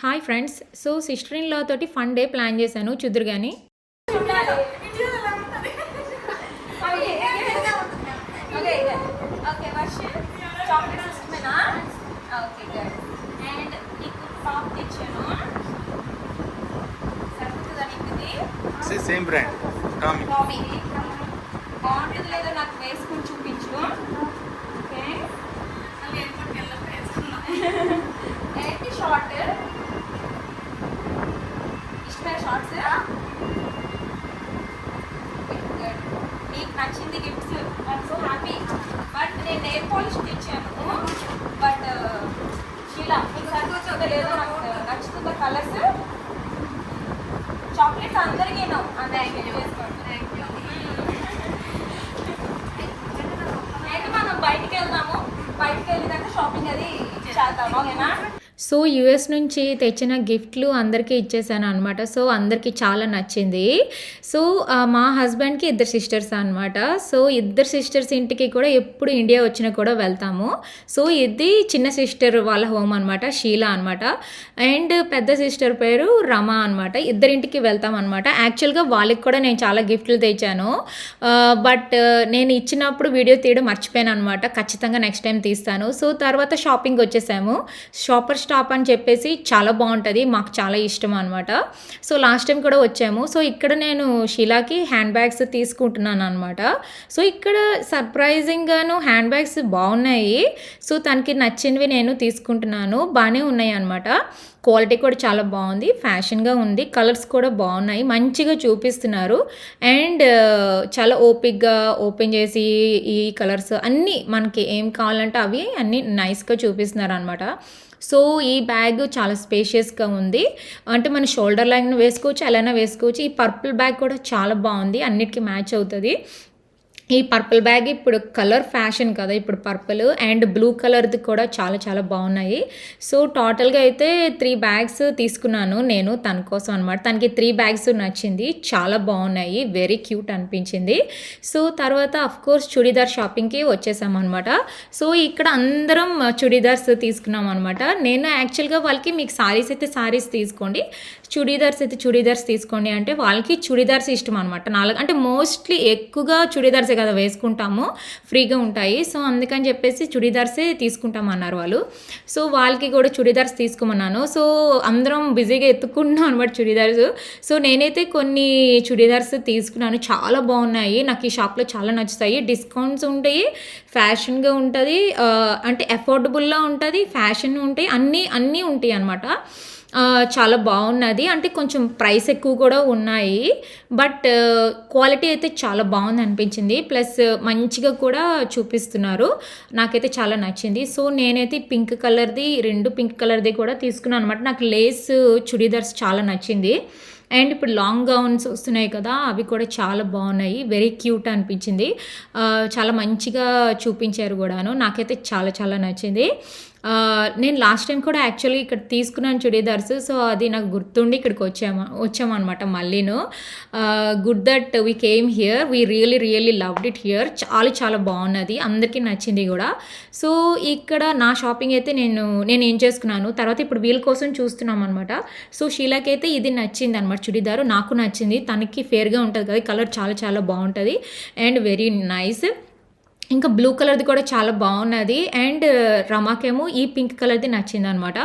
Hi friends. So sister in law తోటి fun day plan చేశాను. చూద్దురు గాని. Same brand Tommy. బాగుంటుంది లేదో నాకు వేసుకుని చూపించు. ఓకే, ఏంటి షార్ట్ ఇష్టమైన షార్ట్స్. నీకు నచ్చింది gifts, I'm so happy. But నేను నెయిల్ పాలిష్ తెచ్చాను. బట్ షీలా మీకు సరిపోతుందో లేదో నాకు నచ్చుతుందో కలర్స్. చాక్లెట్స్ అందరికీ అయితే మనం బయటికి వెళ్దాము. బయటికి వెళ్ళినాక షాపింగ్ అది చేద్దాము, ఓకేనా? సో యూఎస్ నుంచి తెచ్చిన గిఫ్ట్లు అందరికీ ఇచ్చేసాను అనమాట. సో అందరికీ చాలా నచ్చింది. సో మా హస్బెండ్కి ఇద్దరు సిస్టర్స్ అనమాట. సో ఇద్దరు సిస్టర్స్ ఇంటికి కూడా ఎప్పుడు ఇండియా వచ్చినా కూడా వెళ్తాము. సో ఇది చిన్న సిస్టర్ వాళ్ళ హోమ్ అనమాట, షీలా అనమాట. అండ్ పెద్ద సిస్టర్ పేరు రమా అనమాట. ఇద్దరింటికి వెళ్తాం అనమాట. యాక్చువల్గా వాళ్ళకి కూడా నేను చాలా గిఫ్ట్లు తెచ్చాను. బట్ నేను ఇచ్చినప్పుడు వీడియో తీయడం మర్చిపోయాను అనమాట. ఖచ్చితంగా నెక్స్ట్ టైం తీస్తాను. సో తర్వాత షాపింగ్ వచ్చేసాము. షాపర్ స్టాప్ అని చెప్పేసి చాలా బాగుంటుంది, మాకు చాలా ఇష్టం అనమాట. సో లాస్ట్ టైం కూడా వచ్చాము. సో ఇక్కడ నేను షీలాకి హ్యాండ్ బ్యాగ్స్ తీసుకుంటున్నాను అనమాట. సో ఇక్కడ సర్ప్రైజింగ్గాను హ్యాండ్ బ్యాగ్స్ బాగున్నాయి. సో తనకి నచ్చినవి నేను తీసుకుంటున్నాను. బాగానే ఉన్నాయి అనమాట. క్వాలిటీ కూడా చాలా బాగుంది, ఫ్యాషన్గా ఉంది, కలర్స్ కూడా బాగున్నాయి, మంచిగా చూపిస్తున్నారు. అండ్ చాలా ఓపిక్గా ఓపెన్ చేసి ఈ కలర్స్ అన్నీ మనకి ఏం కావాలంటే అవి అన్నీ నైస్గా చూపిస్తున్నారు అనమాట. సో ఈ బ్యాగ్ చాలా స్పేషియస్గా ఉంది. అంటే మన షోల్డర్ లైన్ వేసుకోవచ్చు, అలానే వేసుకోవచ్చు. ఈ పర్పుల్ బ్యాగ్ కూడా చాలా బాగుంది, అన్నిటికీ మ్యాచ్ అవుతుంది. ఈ పర్పుల్ బ్యాగ్ ఇప్పుడు కలర్ ఫ్యాషన్ కదా, ఇప్పుడు పర్పుల్ అండ్ బ్లూ కలర్ది కూడా చాలా చాలా బాగున్నాయి. సో టోటల్గా అయితే 3 బ్యాగ్స్ తీసుకున్నాను నేను తన కోసం అనమాట. తనకి 3 బ్యాగ్స్ నచ్చింది, చాలా బాగున్నాయి, వెరీ క్యూట్ అనిపించింది. సో తర్వాత అఫ్కోర్స్ చుడీదార్ షాపింగ్కి వచ్చేసామన్నమాట. సో ఇక్కడ అందరం చుడీదార్స్ తీసుకున్నాం అనమాట. నేను యాక్చువల్గా వాళ్ళకి మీకు సారీస్ అయితే సారీస్ తీసుకోండి, చుడీదార్స్ అయితే చుడీదార్స్ తీసుకోండి అంటే వాళ్ళకి చుడీదార్స్ ఇష్టం అనమాట. అంటే మోస్ట్లీ ఎక్కువగా చుడీదార్సే కదా వేసుకుంటాము, ఫ్రీగా ఉంటాయి. సో అందుకని చెప్పేసి చుడీదార్సే తీసుకుంటామన్నారు వాళ్ళు. సో వాళ్ళకి కూడా చుడీదార్స్ తీసుకోమన్నాను. సో అందరం బిజీగా ఎత్తుకుంటున్నాం అనమాట చుడీదార్స్. సో నేనైతే కొన్ని చుడీదార్స్ తీసుకున్నాను, చాలా బాగున్నాయి, నాకు ఈ షాప్లో చాలా నచ్చుతాయి. డిస్కౌంట్స్ ఉంటాయి, ఫ్యాషన్గా ఉంటుంది, అంటే అఫోర్డబుల్లో ఉంటుంది, ఫ్యాషన్ ఉంటాయి, అన్నీ ఉంటాయి అనమాట. చాలా బాగున్నది. అంటే కొంచెం ప్రైస్ ఎక్కువ కూడా ఉన్నాయి, బట్ క్వాలిటీ అయితే చాలా బాగుంది అనిపించింది. ప్లస్ మంచిగా కూడా చూపిస్తున్నారు, నాకైతే చాలా నచ్చింది. సో నేనైతే పింక్ కలర్ది, 2 పింక్ కలర్ది కూడా తీసుకున్నాను అనమాట. నాకు లేస్ చుడీదార్స్ చాలా నచ్చింది. అండ్ ఇప్పుడు లాంగ్ గౌన్స్ వస్తున్నాయి కదా, అవి కూడా చాలా బాగున్నాయి, వెరీ క్యూట్ అనిపించింది. చాలా మంచిగా చూపించారు కూడాను, నాకైతే చాలా చాలా నచ్చింది. నేను లాస్ట్ టైం కూడా యాక్చువల్లీ ఇక్కడ తీసుకున్నాను చుడీదార్స్. సో అది నాకు గుర్తుండి ఇక్కడికి వచ్చామన్నమాట మళ్ళీను. Good that we came here, we really loved it here. చాలా చాలా బాగున్నది, అందరికీ నచ్చింది కూడా. సో ఇక్కడ నా షాపింగ్ అయితే నేను ఏం చేసుకున్నాను, తర్వాత ఇప్పుడు వీళ్ళ కోసం చూస్తున్నాం అనమాట. సో షీలాకి అయితే ఇది నచ్చింది అనమాట, చుడీదారు నాకు నచ్చింది. తనకి ఫేర్గా ఉంటుంది కదా, కలర్ చాలా చాలా బాగుంటుంది అండ్ వెరీ నైస్. ఇంకా బ్లూ కలర్ది కూడా చాలా బాగున్నది. అండ్ రమాకేమో ఈ పింక్ కలర్ది నచ్చింది అనమాట.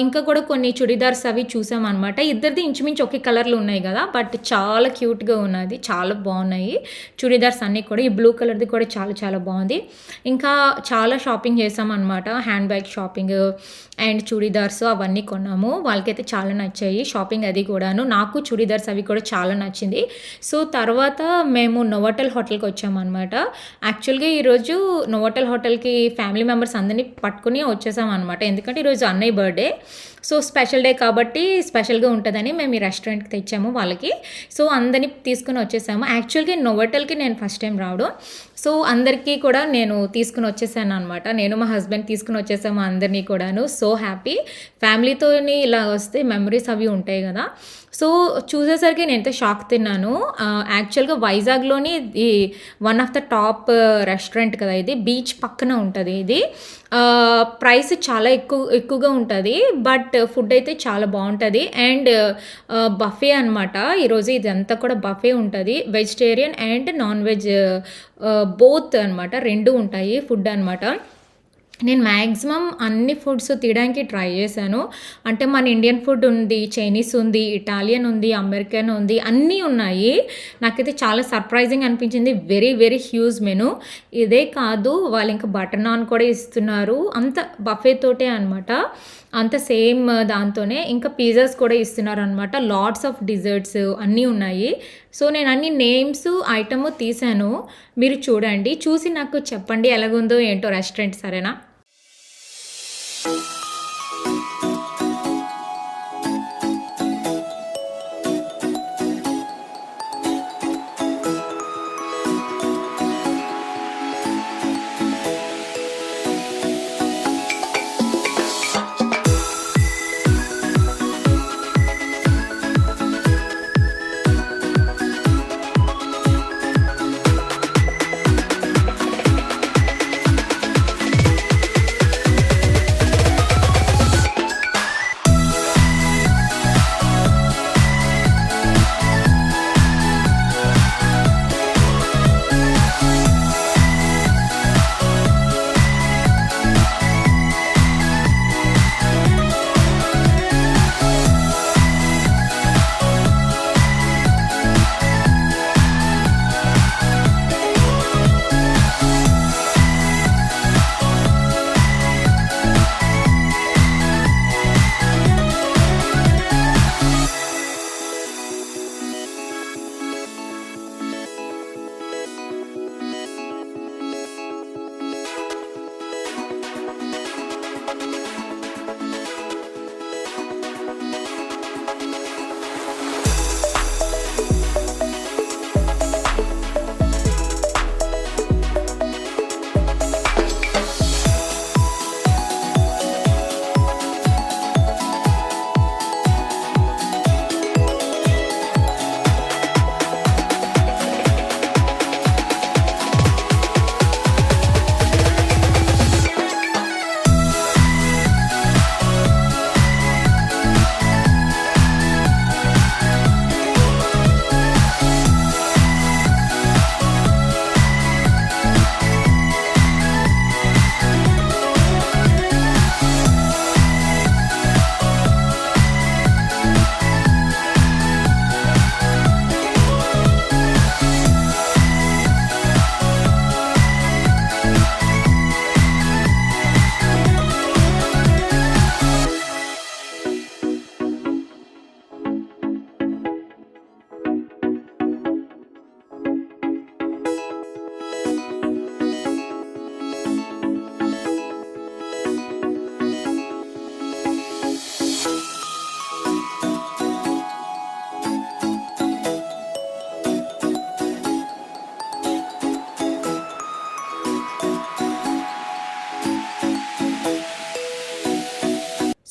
ఇంకా కూడా కొన్ని చుడీదార్స్ అవి చూసామన్నమాట. ఇద్దరిది ఇంచుమించు ఒకే కలర్లు ఉన్నాయి కదా, బట్ చాలా క్యూట్గా ఉన్నది, చాలా బాగున్నాయి చుడీదార్స్ అన్నీ కూడా. ఈ బ్లూ కలర్ది కూడా చాలా చాలా బాగుంది. ఇంకా చాలా షాపింగ్ చేసామన్నమాట, hand bag shopping and churidars అవన్నీ కొన్నాము. వాళ్ళకైతే చాలా నచ్చాయి షాపింగ్ అది కూడాను. నాకు చుడీదార్స్ అవి కూడా చాలా నచ్చింది. సో తర్వాత మేము నోవాటెల్ హోటల్కి వచ్చామన్నమాట. యాక్చువల్గా ఈరోజు నోవాటెల్ హోటల్కి ఫ్యామిలీ మెంబర్స్ అందరినీ పట్టుకుని వచ్చేసాం అనమాట. ఎందుకంటే ఈరోజు అన్నయ్య బర్త్డే, సో స్పెషల్ డే కాబట్టి స్పెషల్గా ఉంటుందని మేము ఈ రెస్టారెంట్కి తెచ్చాము వాళ్ళకి. సో అందరినీ తీసుకుని వచ్చేసాము. యాక్చువల్గా నోవాటెల్కి నేను ఫస్ట్ టైం రావడం. సో అందరికీ కూడా నేను తీసుకుని వచ్చేసాను అనమాట. నేను మా హస్బెండ్ తీసుకుని వచ్చేసాము అందరినీ కూడాను. సో హ్యాపీ, ఫ్యామిలీతోని ఇలా వస్తే మెమరీస్ అవి ఉంటాయి కదా. సో చూసేసరికి నేనైతే షాక్ తిన్నాను. యాక్చువల్గా వైజాగ్లోని ఈ one of the top restaurant కదా ఇది, బీచ్ పక్కన ఉంటుంది ఇది. ప్రైస్ చాలా ఎక్కువగా ఉంటది. బట్ ఫుడ్ అయితే చాలా బావుంటది. అండ్ బఫే అనమాట. ఈరోజు ఇదంతా కూడా బఫే ఉంటది. Vegetarian and non veg both అనమాట. 2 ఉంటాయి ఫుడ్ అనమాట. నేను మ్యాక్సిమం అన్ని ఫుడ్స్ తినడానికి ట్రై చేశాను. అంటే మన ఇండియన్ ఫుడ్ ఉంది, చైనీస్ ఉంది, ఇటాలియన్ ఉంది, అమెరికన్ ఉంది, అన్నీ ఉన్నాయి. నాకైతే చాలా సర్ప్రైజింగ్ అనిపించింది. Very very huge menu. ఇదే కాదు వాళ్ళు ఇంకా బటర్ నాన్ కూడా ఇస్తున్నారు. అంత బఫే తోటే అనమాట. అంత సేమ్ దాంతోనే ఇంకా పిజ్జాస్ కూడా ఇస్తున్నారనమాట. లాట్స్ ఆఫ్ డిజర్ట్స్ అన్నీ ఉన్నాయి. సో నేను అన్ని నేమ్స్ ఐటమ్ తీశాను. మీరు చూడండి. చూసి నాకు చెప్పండి ఎలాగుందో ఏంటో రెస్టారెంట్, సరేనా?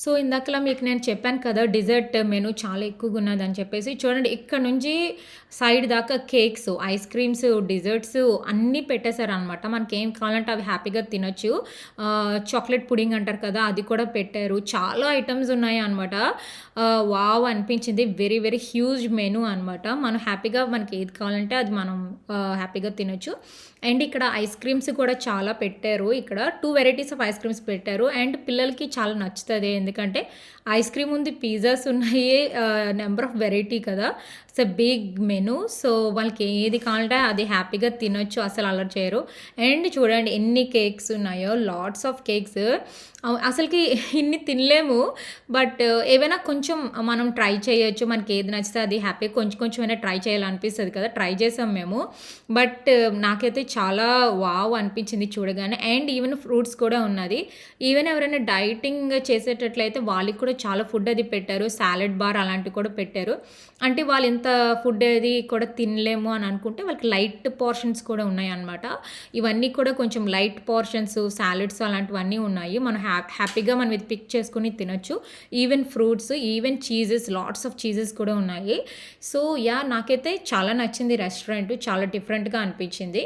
సో ఇందాకలా మీకు నేను చెప్పాను కదా డిజర్ట్ మెనూ చాలా ఎక్కువగా ఉన్నదని చెప్పేసి. చూడండి ఇక్కడ నుంచి సైడ్ దాకా కేక్స్, ఐస్ క్రీమ్స్, డిజర్ట్స్ అన్నీ పెట్టేశారనమాట. మనకేం కావాలంటే అవి హ్యాపీగా తినొచ్చు. చాక్లెట్ పుడింగ్ అంటారు కదా, అది కూడా పెట్టారు. చాలా ఐటమ్స్ ఉన్నాయి అనమాట. వావ్ అనిపించింది. వెరీ వెరీ హ్యూజ్ మెనూ అనమాట. మనం హ్యాపీగా మనకి ఏది కావాలంటే అది మనం హ్యాపీగా తినొచ్చు. అండ్ ఇక్కడ ఐస్ క్రీమ్స్ కూడా చాలా పెట్టారు. ఇక్కడ 2 వెరైటీస్ ఆఫ్ ఐస్ క్రీమ్స్ పెట్టారు. అండ్ పిల్లలకి చాలా నచ్చుతుంది. ఎందుకంటే ఐస్ క్రీమ్ ఉంది, పిజ్జాస్ ఉన్నాయి, నెంబర్ ఆఫ్ వెరైటీ కదా. It's a big menu. So వాళ్ళకి ఏది కావాలంటే అది హ్యాపీగా తినొచ్చు, అసలు అలర్ చేయరు. అండ్ చూడండి ఎన్ని కేక్స్ ఉన్నాయో, లాట్స్ ఆఫ్ కేక్స్. అసలుకి ఇన్ని తినలేము. బట్ ఏవైనా కొంచెం మనం ట్రై చేయొచ్చు. మనకి ఏది నచ్చితే అది హ్యాపీ కొంచెం కొంచెమైనా ట్రై చేయాలనిపిస్తుంది కదా. ట్రై చేసాం మేము. బట్ నాకైతే చాలా వావ్ అనిపించింది చూడగానే. అండ్ ఈవెన్ ఫ్రూట్స్ కూడా ఉన్నది. ఈవెన్ ఎవరైనా డైటింగ్ చేసేటట్లయితే వాళ్ళకి కూడా చాలా ఫుడ్ అది పెట్టారు. సాలెడ్ బార్ అలాంటివి కూడా పెట్టారు. అంటే వాళ్ళు ఇంత ఫుడ్ అది కూడా తినలేము అని అనుకుంటే వాళ్ళకి లైట్ పోర్షన్స్ కూడా ఉన్నాయి అన్నమాట. ఇవన్నీ కూడా కొంచెం లైట్ పోర్షన్స్, సాలెడ్స్ అలాంటివన్నీ ఉన్నాయి. మనం హ్యాపీగా మనం ఇది పిక్ చేసుకుని తినొచ్చు. Even fruits, even cheeses, lots of cheeses కూడా ఉన్నాయి. సో యా, నాకైతే చాలా నచ్చింది రెస్టారెంట్. చాలా డిఫరెంట్గా అనిపించింది.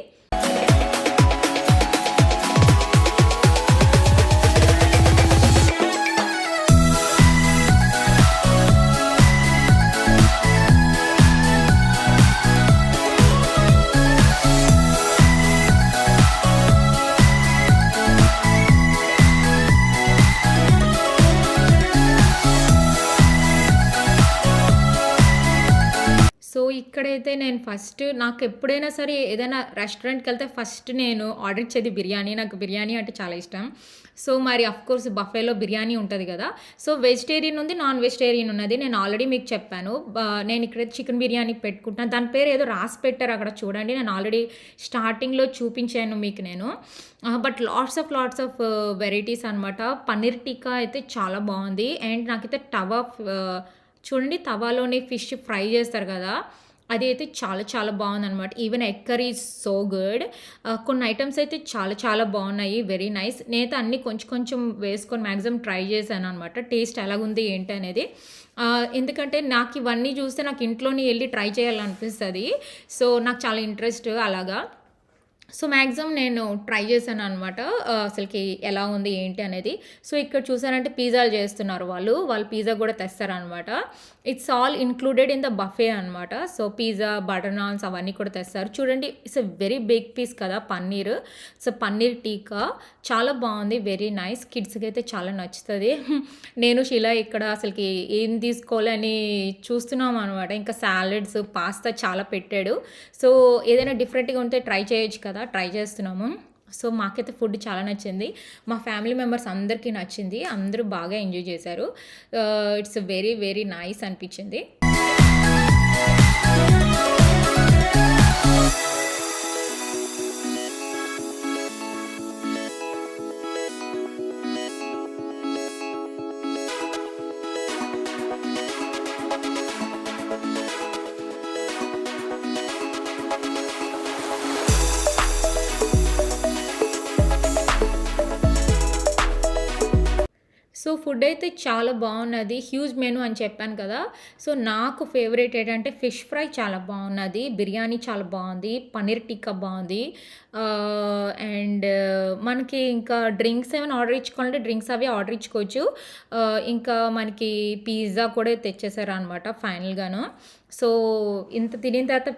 ఇక్కడైతే నేను ఫస్ట్ నాకు ఎప్పుడైనా సరే ఏదైనా రెస్టారెంట్‌కెళ్తే ఫస్ట్ నేను ఆర్డర్ ఇచ్చేది బిర్యానీ. నాకు బిర్యానీ అంటే చాలా ఇష్టం. సో, మరి ఆఫ్‌కోర్స్ బఫేలో బిర్యానీ ఉంటది గదా! సో, వెజిటేరియన్ ఉంది, నాన్ వెజిటేరియన్ ఉన్నది. నేను ఆల్రెడీ మీకు చెప్పాను. నేను ఇక్కడ చికెన్ బిర్యానీ పెట్టుకుంటున్నాను. దాని పేరు ఏదో రాసి పెట్టారు అక్కడ చూడండి. నేను ఆల్రెడీ స్టార్టింగ్‌లో చూపించాను మీకు నేను. బట్ లాట్స్ ఆఫ్ వెరైటీస్ అనమాట. పన్నీర్ టిక్కా అయితే చాలా బావుంది. అండ్ నాకైతే చూడండి తవాలోనే ఫిష్ ఫ్రై చేస్తారు కదా! అది అయితే చాలా చాలా బావుందనమాట. Even egg curry is so good. కొన్ని ఐటెమ్స్ అయితే చాలా చాలా బావున్నాయి. Very nice. నేనైతే అన్నీ కొంచెం కొంచెం వేసుకొని మాక్సిమం ట్రై చేశాననమాట. టేస్ట్ ఎలాగుంది ఏంటి అనేది. ఎందుకంటే నాకు ఇవన్నీ చూస్తే నాకు ఇంట్లోనే ఎళ్లి ట్రై చేయాలనిపిస్తది. సో, నాకు చాలా ఇంట్రెస్ట్ అలాగా. సో, మాక్సిమం నేను ట్రై చేశాననమాట. అసలకి ఎలా ఉంది ఏంటి అనేది. సో, ఇక్కడ చూసారంటే పిజ్జాలు చేస్తున్నారు వాళ్ళు. వాళ్ళు పిజ్జా గూడా తెస్తారనమాట. It's all included in the buffet అనమాట. సో, పిజ్జా, బటర్ నాన్స్ అవన్నీ కూడా తెస్తారు. చూడండి it's a very big piece కదా పన్నీర్. సో, పన్నీర్ టీకా చాలా బావుంది. Very nice. కిడ్స్‌కి అయితే చాలా నచ్చుతది. నేను షీలా ఇక్కడ అసలకి ఏం తీసుకోవాలని చూస్తున్నామనమాట. ఇంకా సాలడ్స్, పాస్తా చాలా పెట్టాడు. సో, ఏదైనా డిఫరెంట్‌గా ఉంటే ట్రై చేయొచ్చు కదా! ట్రై చేస్తున్నాము. సో, మాకైతే ఫుడ్ చాలా నచ్చింది. మా ఫ్యామిలీ మెంబర్స్ అందరికీ నచ్చింది. అందరూ బాగా ఎంజాయ్ చేశారు. ఇట్స్ వెరీ వెరీ నైస్ అనిపించింది. సో, ఫుడ్ అయితే చాలా బావున్నది. హ్యూజ్ మెనూ అని చెప్పాను కదా! సో, నాకు ఫేవరెట్ ఏంటంటే ఫిష్ ఫ్రై చాలా బావున్నది. బిర్యానీ చాలా బావుంది. పన్నీర్ టిక్కా బావుంది. అండ్ మనకి ఇంకా డ్రింక్స్ ఏమైనా ఆర్డర్ ఇచ్చుకోవాలంటే డ్రింక్స్ అవి ఆర్డర్ ఇచ్చుకోవచ్చు. ఇంకా మనకి పిజ్జా కూడా తెచ్చేసారనమాట ఫైనల్‌గాను. సో, ఇంత తినిన తర్వాత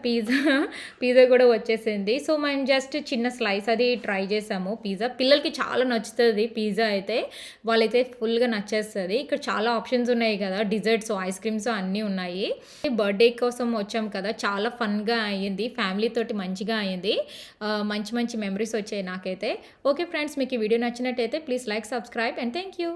పిజ్జా కూడా వచ్చేసింది. సో, మేము జస్ట్ చిన్న స్లైస్ అది ట్రై చేసాము పిజ్జా. పిల్లలకి చాలా నచ్చుతది పిజ్జా అయితే. వాళ్ళైతే ఫుల్‌గా నచ్చేస్తది. ఇక్కడ చాలా ఆప్షన్స్ ఉన్నాయి కదా! డిజర్ట్స్, ఐస్ క్రీమ్స్ అన్నీ ఉన్నాయి. బర్త్‌డే కోసం వచ్చాం కదా! చాలా ఫన్‌గా అయ్యింది. ఫ్యామిలీ తోటి మంచిగా అయింది. మంచి మంచి మెమరీస్ వచ్చాయి నాకైతే. ఓకే ఫ్రెండ్స్, మీకు ఈ వీడియో నచ్చినట్టయితే please like, subscribe and thank you.